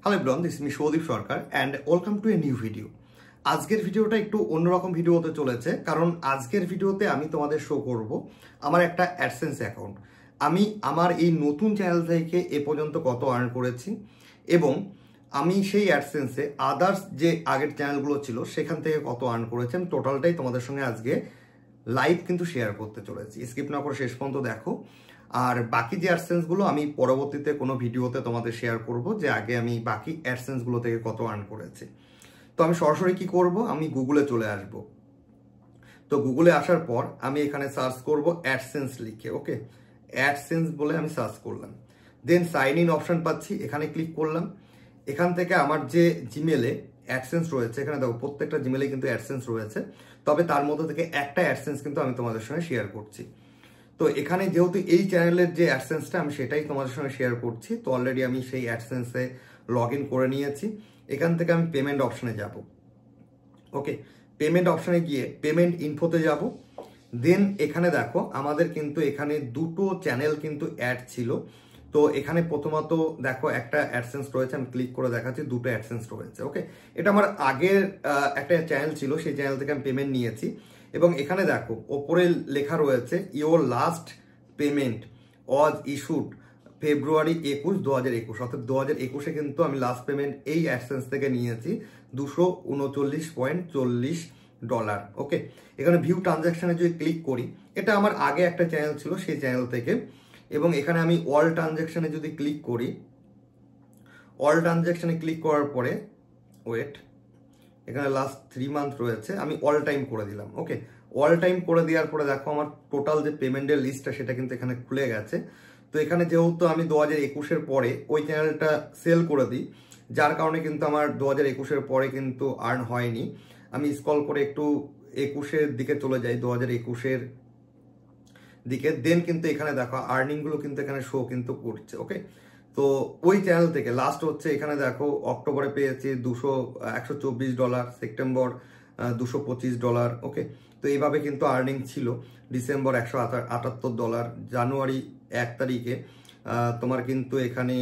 Hello everyone, this is me Soudip Sarkar and welcome to a new video. আজকের ভিডিওটা একটু অন্যরকম ভিডিও হতে চলেছে, কারণ আজকের ভিডিওতে আমি তোমাদের শো করব আমার একটা অ্যাডসেন্স অ্যাকাউন্ট। আমি আমার এই নতুন চ্যানেল থেকে এ পর্যন্ত কত আর্ন করেছি এবং আমি সেই অ্যাডসেন্সে আদার্স যে আগের চ্যানেলগুলো ছিল সেখান থেকে কত আর্ন করেছি, আমি টোটালটাই তোমাদের সঙ্গে আজকে লাইভ কিন্তু শেয়ার করতে চলেছি। স্কিপ না করে শেষ পর্যন্ত দেখো। আর বাকি যে অ্যাডসেন্সগুলো আমি পরবর্তীতে কোনো ভিডিওতে তোমাদের শেয়ার করব, যে আগে আমি বাকি অ্যাডসেন্সগুলো থেকে কত আর্ন করেছি। তো আমি সরাসরি কি করব, আমি গুগলে চলে আসব। তো গুগলে আসার পর আমি এখানে সার্চ করব অ্যাডসেন্স লিখে। ওকে, অ্যাডসেন্স বলে আমি সার্চ করলাম, দেন সাইন ইন অপশন পাচ্ছি, এখানে ক্লিক করলাম। এখান থেকে আমার যে জিমেলে অ্যাডসেন্স রয়েছে, এখানে দেখো প্রত্যেকটা জিমেলে কিন্তু অ্যাডসেন্স রয়েছে, তবে তার মধ্যে থেকে একটা অ্যাডসেন্স কিন্তু আমি তোমাদের সঙ্গে শেয়ার করছি। তো এখানে যেহেতু এই চ্যানেলের যে অ্যাডসেন্সটা আমি সেটাই তোমাদের সঙ্গে শেয়ার করছি, তো অলরেডি আমি সেই অ্যাডসেন্সে লগ ইন করে নিয়েছি। এখান থেকে আমি পেমেন্ট অপশনে যাব। ওকে, পেমেন্ট অপশনে গিয়ে পেমেন্ট ইনফোতে যাব। দেন এখানে দেখো আমাদের কিন্তু এখানে দুটো চ্যানেল কিন্তু অ্যাড ছিল। তো এখানে প্রথমত দেখো একটা অ্যাডসেন্স রয়েছে, আমি ক্লিক করে দেখাচ্ছি, দুটো অ্যাডসেন্স রয়েছে। ওকে, এটা আমার আগের একটা চ্যানেল ছিল, সেই চ্যানেল থেকে আমি পেমেন্ট নিয়েছি। এবং এখানে দেখো ওপরে লেখা রয়েছে your last payment was issued February 21, 2021, অর্থাৎ 2021-এ কিন্তু আমি লাস্ট পেমেন্ট এই অ্যাডসেন্স থেকে নিয়েছি $239.40। ওকে, এখানে ভিউ ট্রানজাকশনে যদি ক্লিক করি, এটা আমার আগে একটা চ্যানেল ছিল সেই চ্যানেল থেকে। এবং এখানে আমি অল ট্রানজাকশনে যদি ক্লিক করি, অল ট্রানজাকশনে ক্লিক করার পরে ওয়েট, এখানে লাস্ট 3 মান্থ রয়েছে, আমি অল টাইম করে দিলাম। ওকে, অল টাইম করে দেওয়ার পরে দেখো আমার টোটাল যে পেমেন্টের লিস্টটা সেটা কিন্তু এখানে খুলে গেছে। তো এখানে যেহেতু আমি 2021-এর পরে ওই চ্যানেলটা সেল করে দিই, যার কারণে কিন্তু আমার 2021-এর পরে কিন্তু আর্ন হয়নি। আমি স্ক্রল করে একটু 21-এর দিকে চলে যাই, 2021-এর দিকে, দেন কিন্তু এখানে দেখো আর্নিংগুলো কিন্তু এখানে শো কিন্তু করছে। ওকে, তো ওই চ্যানেল থেকে লাস্ট হচ্ছে এখানে দেখো অক্টোবরে পেয়েছি $124, সেপ্টেম্বর $225। ওকে, তো এইভাবে কিন্তু আর্নিং ছিল। ডিসেম্বর $178, জানুয়ারি 1 তারিখে তোমার কিন্তু এখানে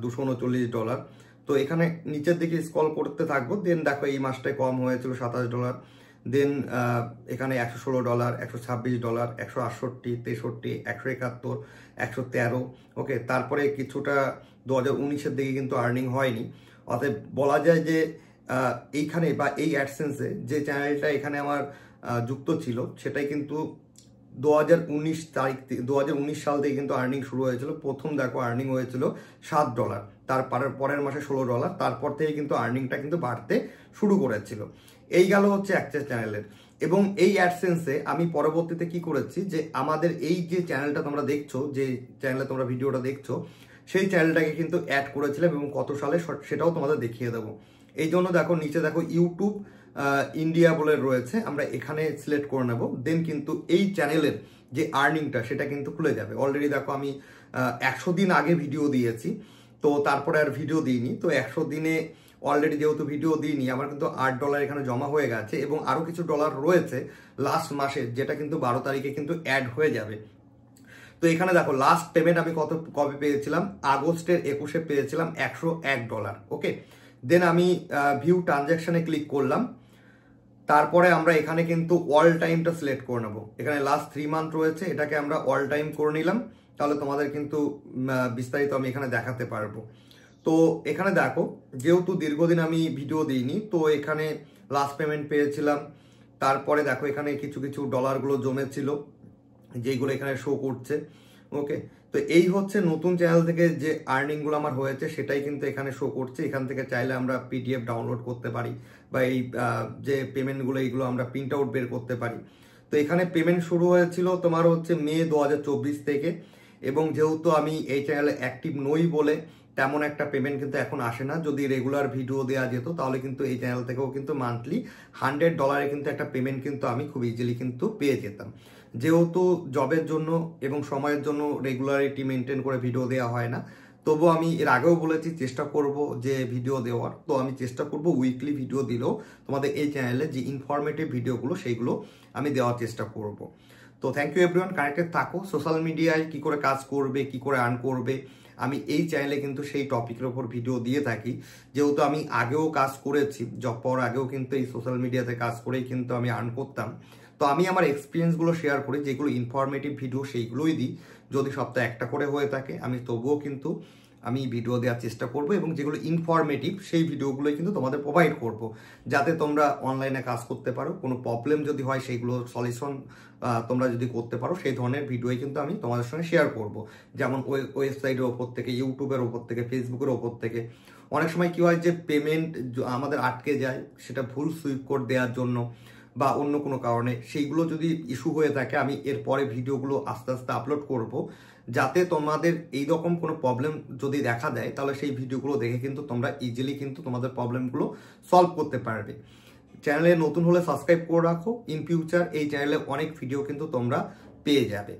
$239। তো এখানে নিচের দিকে স্ক্রল করতে থাকবো, দেন দেখো এই মাসটায় কম হয়েছিল $27, দেন এখানে $116, $126, $168, $63, $171, $113। ওকে, তারপরে কিছুটা 2019-এর দিকে কিন্তু আর্নিং হয়নি। অতএব বলা যায় যে এইখানে বা এই অ্যাডসেন্সে যে চ্যানেলটা এখানে আমার যুক্ত ছিল সেটাই কিন্তু 2019 সাল থেকে কিন্তু আর্নিং শুরু হয়েছিল। প্রথম দেখো আর্নিং হয়েছিল $7, তার পরের মাসে $16, তারপর থেকে কিন্তু আর্নিংটা কিন্তু বাড়তে শুরু করেছিল। এই গেল হচ্ছে একটা চ্যানেলের। এবং এই অ্যাডসেন্সে আমি পরবর্তীতে কি করেছি, যে আমাদের এই যে চ্যানেলটা তোমরা দেখছো, যে চ্যানেলে তোমরা ভিডিওটা দেখছো, সেই চ্যানেলটাকে কিন্তু অ্যাড করেছিলাম এবং কত সালে সেটাও তোমাদের দেখিয়ে দেবো। এই জন্য দেখো নিচে দেখো ইউটিউব ইন্ডিয়া বলে রয়েছে, আমরা এখানে সিলেক্ট করে নেব। দেন কিন্তু এই চ্যানেলের যে আর্নিংটা সেটা কিন্তু খুলে যাবে। অলরেডি দেখো আমি 100 দিন আগে ভিডিও দিয়েছি, তো তারপরে আর ভিডিও দিইনি। তো 100 দিনে অলরেডি যেহেতু ভিডিও দিইনি, আমার কিন্তু $8 এখানে জমা হয়ে গেছে এবং আরও কিছু ডলার রয়েছে লাস্ট মাসে, যেটা কিন্তু 12 তারিখে কিন্তু অ্যাড হয়ে যাবে। তো এখানে দেখো লাস্ট পেমেন্ট আমি কবে পেয়েছিলাম, আগস্টের 21-এ পেয়েছিলাম $101। ওকে, দেন আমি ভিউ ট্রানজাকশনে ক্লিক করলাম। তারপরে আমরা এখানে কিন্তু অল টাইমটা সিলেক্ট করে নেবো। এখানে লাস্ট 3 মান্থ রয়েছে, এটাকে আমরা অল টাইম করে নিলাম, তাহলে তোমাদের কিন্তু বিস্তারিত আমি এখানে দেখাতে পারবো। তো এখানে দেখো যেহেতু দীর্ঘদিন আমি ভিডিও দিইনি, তো এখানে লাস্ট পেমেন্ট পেয়েছিলাম। তারপরে দেখো এখানে কিছু কিছু ডলারগুলো জমেছিল, যেইগুলো এখানে শো করছে। ওকে, তো এই হচ্ছে নতুন চ্যানেল থেকে যে আর্নিংগুলো আমার হয়েছে সেটাই কিন্তু এখানে শো করছে। এখান থেকে চাইলে আমরা পিডিএফ ডাউনলোড করতে পারি বা এই যে পেমেন্টগুলো এইগুলো আমরা প্রিন্ট আউট বের করতে পারি। তো এখানে পেমেন্ট শুরু হয়েছিল তোমার হচ্ছে মে 2024 থেকে, এবং যেহেতু আমি এই চ্যানেলে অ্যাক্টিভ নই বলে তেমন একটা পেমেন্ট কিন্তু এখন আসে না। যদি রেগুলার ভিডিও দেওয়া যেত তাহলে কিন্তু এই চ্যানেল থেকেও কিন্তু মান্থলি $100 কিন্তু একটা পেমেন্ট কিন্তু আমি খুব ইজিলি কিন্তু পেয়ে যেতাম। যেহেতু জবের জন্য এবং সময়ের জন্য রেগুলারিটি মেনটেন করে ভিডিও দেওয়া হয় না, তবু আমি এর আগেও বলেছি চেষ্টা করব যে ভিডিও দেওয়ার। তো আমি চেষ্টা করব উইকলি ভিডিও দিলেও তোমাদের এই চ্যানেলে যে ইনফরমেটিভ ভিডিওগুলো সেইগুলো আমি দেওয়ার চেষ্টা করব। তো থ্যাংক ইউ এভরিওয়ান, কানেক্টেড থাকো। সোশ্যাল মিডিয়ায় কি করে কাজ করবে, কি করে আর্ন করবে, আমি এই চ্যানেলে কিন্তু সেই টপিকের ওপর ভিডিও দিয়ে থাকি। যেহেতু আমি আগেও কাজ করেছি, জব পাওয়ার আগেও কিন্তু এই সোশ্যাল মিডিয়াতে কাজ করেই কিন্তু আমি আর্ন করতাম। তো আমি আমার এক্সপিরিয়েন্সগুলো শেয়ার করি, যেগুলো ইনফরমেটিভ ভিডিও সেইগুলোই দিই। যদি সপ্তাহে একটা করে হয়ে থাকে আমি তবুও কিন্তু আমি ভিডিও দেওয়ার চেষ্টা করব, এবং যেগুলো ইনফরমেটিভ সেই ভিডিওগুলোই কিন্তু তোমাদের প্রোভাইড করব, যাতে তোমরা অনলাইনে কাজ করতে পারো। কোনো প্রবলেম যদি হয় সেইগুলো সলিউশন তোমরা যদি করতে পারো, সেই ধরনের ভিডিওই কিন্তু আমি তোমাদের সঙ্গে শেয়ার করব। যেমন ওয়েবসাইটের ওপর থেকে, ইউটিউবের ওপর থেকে, ফেসবুকের ওপর থেকে অনেক সময় কি হয় যে পেমেন্ট আমাদের আটকে যায়, সেটা ভুল সুইপ কোড দেওয়ার জন্য বা অন্য কোনো কারণে, সেইগুলো যদি ইস্যু হয়ে থাকে আমি এরপরে ভিডিওগুলো আস্তে আস্তে আপলোড করব, যাতে তোমাদের এই রকম কোনো প্রবলেম যদি দেখা দেয় তাহলে সেই ভিডিওগুলো দেখে কিন্তু তোমরা ইজিলি কিন্তু তোমাদের প্রবলেমগুলো সলভ করতে পারবে। চ্যানেলে নতুন হলে সাবস্ক্রাইব করে রাখো। ইন ফিউচার এই চ্যানেলে অনেক ভিডিও কিন্তু তোমরা পেয়ে যাবে।